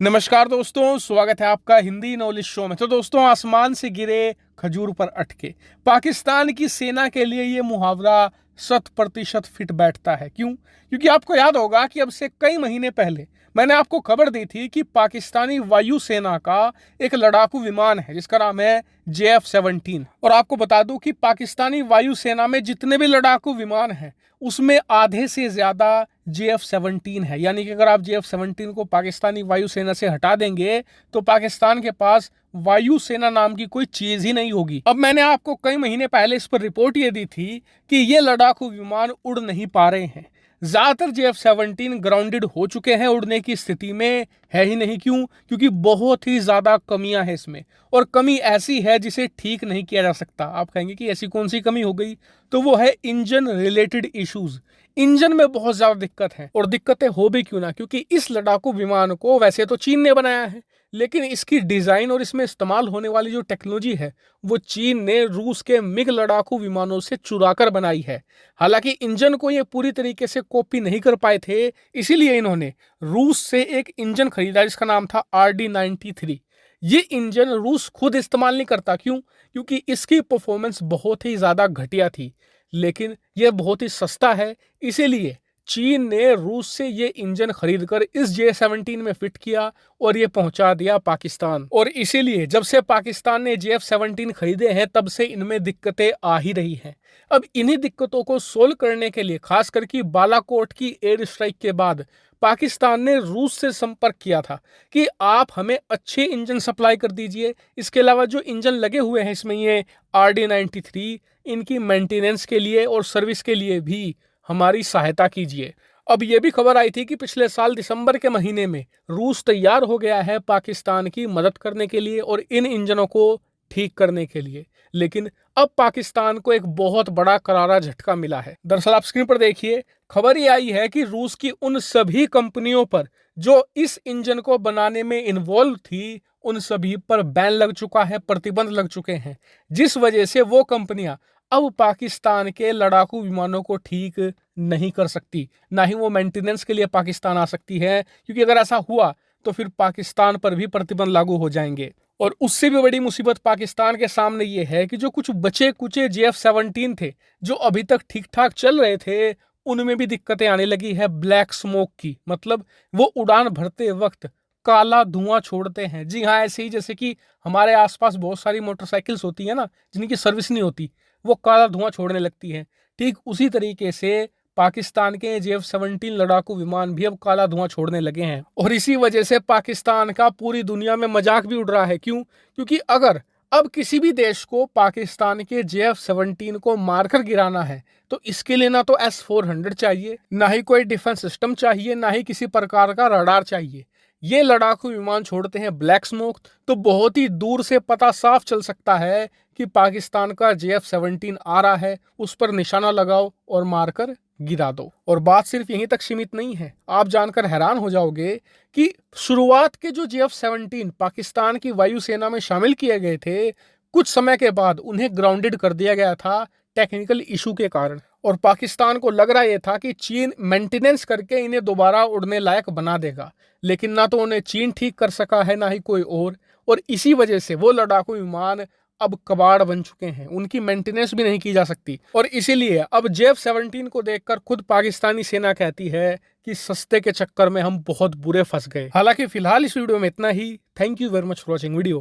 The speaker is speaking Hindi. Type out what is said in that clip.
नमस्कार दोस्तों, स्वागत है आपका हिंदी नॉलेज शो में। तो दोस्तों, आसमान से गिरे खजूर पर अटके, पाकिस्तान की सेना के लिए ये मुहावरा 100% फिट बैठता है। क्यों? क्योंकि आपको याद होगा कि अब से कई महीने पहले मैंने आपको खबर दी थी कि पाकिस्तानी वायु सेना का एक लड़ाकू विमान है जिसका नाम है JF-17। और आपको बता दूं कि पाकिस्तानी वायु सेना में जितने भी लड़ाकू विमान हैं उसमें आधे से ज्यादा JF-17 है। यानी कि अगर आप JF-17 को पाकिस्तानी वायुसेना से हटा देंगे तो पाकिस्तान के पास वायुसेना नाम की कोई चीज ही नहीं होगी। अब मैंने आपको कई महीने पहले इस पर रिपोर्ट ये दी थी कि ये लड़ाकू विमान उड़ नहीं पा रहे हैं। ज्यादातर JF-17 ग्राउंडेड हो चुके हैं, उड़ने की स्थिति में है ही नहीं। क्यों? क्योंकि बहुत ही ज्यादा कमियां हैं इसमें, और कमी ऐसी है जिसे ठीक नहीं किया जा सकता। आप कहेंगे कि ऐसी कौन सी कमी हो गई? तो वो है इंजन रिलेटेड इश्यूज। इंजन में बहुत ज्यादा दिक्कत है, और दिक्कतें हो भी क्यों ना, क्योंकि इस लड़ाकू विमान को वैसे तो चीन ने बनाया है, लेकिन इसकी डिजाइन और इसमें इस्तेमाल होने वाली जो टेक्नोलॉजी है वो चीन ने रूस के मिग लड़ाकू विमानों से चुराकर बनाई है। हालांकि इंजन को ये पूरी तरीके से कॉपी नहीं कर पाए थे, इसीलिए इन्होंने रूस से एक इंजन खरीदा जिसका नाम था RD-93। ये इंजन रूस खुद इस्तेमाल नहीं करता। क्यों? क्योंकि इसकी परफॉर्मेंस बहुत ही ज्यादा घटिया थी, लेकिन यह बहुत ही सस्ता है, इसीलिए चीन ने रूस से ये इंजन खरीदकर इस J-17 में फिट किया और ये पहुंचा दिया पाकिस्तान। और इसीलिए जब से पाकिस्तान ने JF-17 खरीदे हैं तब से इनमें दिक्कतें आ ही रही हैं। अब इन्हीं दिक्कतों को सोल्व करने के लिए, खास करके बालाकोट की एयर स्ट्राइक के बाद, पाकिस्तान ने रूस से संपर्क किया था कि आप हमें अच्छे इंजन सप्लाई कर दीजिए। इसके अलावा जो इंजन लगे हुए हैं इसमें ये RD-93, इनकी मेंटेनेंस के लिए और सर्विस के लिए भी हमारी सहायता कीजिए। अब यह भी खबर आई थी कि पिछले साल दिसंबर के महीने में रूस तैयार हो गया है पाकिस्तान की मदद करने के लिए और इन इंजनों को ठीक करने के लिए। लेकिन अब पाकिस्तान को एक बहुत बड़ा करारा झटका मिला है। दरअसल आप स्क्रीन पर देखिए, खबर ये आई है कि रूस की उन सभी कंपनियों पर जो इस इंजन को बनाने में इन्वॉल्व थी, उन सभी पर बैन लग चुका है, प्रतिबंध लग चुके हैं, जिस वजह से वो कंपनियां अब पाकिस्तान के लड़ाकू विमानों को ठीक नहीं कर सकती, ना ही वो मेंटेनेंस के लिए पाकिस्तान आ सकती है। क्योंकि अगर ऐसा हुआ तो फिर पाकिस्तान पर भी प्रतिबंध लागू हो जाएंगे। और उससे भी बड़ी मुसीबत पाकिस्तान के सामने ये है कि जो कुछ बचे कुचे JF-17 थे जो अभी तक ठीक ठाक चल रहे थे, उनमें भी दिक्कतें आने लगी है ब्लैक स्मोक की। मतलब वो उड़ान भरते वक्त काला धुआं छोड़ते हैं। जी हाँ, ऐसे ही जैसे कि हमारे आसपास बहुत सारी मोटरसाइकिल्स होती है ना, जिनकी सर्विस नहीं होती, वो काला धुआं छोड़ने लगती है। ठीक उसी तरीके से पाकिस्तान के JF-17 लड़ाकू विमान भी अब काला धुआं छोड़ने लगे हैं, और इसी वजह से पाकिस्तान का पूरी दुनिया में मजाक भी उड़ रहा है। क्यों? क्योंकि अगर अब किसी भी देश को पाकिस्तान के JF-17 को मारकर गिराना है तो इसके लिए ना तो S-400 चाहिए, ना ही कोई डिफेंस सिस्टम चाहिए, ना ही किसी प्रकार का रडार चाहिए। ये लड़ाकू विमान छोड़ते हैं ब्लैक स्मोक, तो बहुत ही दूर से पता साफ चल सकता है कि पाकिस्तान का JF-17 आ रहा है। उस पर निशाना लगाओ और मारकर गिरा दो। और बात सिर्फ यहीं तक सीमित नहीं है, आप जानकर हैरान हो जाओगे कि शुरुआत के जो JF-17 पाकिस्तान की वायुसेना में शामिल किए गए थे, कुछ समय के बाद उन्हें ग्राउंडेड कर दिया गया था टेक्निकल इशू के कारण। और पाकिस्तान को लग रहा यह था कि चीन मेंटेनेंस करके इन्हें दोबारा उड़ने लायक बना देगा, लेकिन ना तो उन्हें चीन ठीक कर सका है, ना ही कोई और इसी वजह से वो लड़ाकू विमान अब कबाड़ बन चुके हैं, उनकी मेंटेनेंस भी नहीं की जा सकती। और इसीलिए अब JF-17 को देखकर खुद पाकिस्तानी सेना कहती है कि सस्ते के चक्कर में हम बहुत बुरे फंस गए। हालांकि फिलहाल इस वीडियो में इतना ही। Thank you very much for watching video.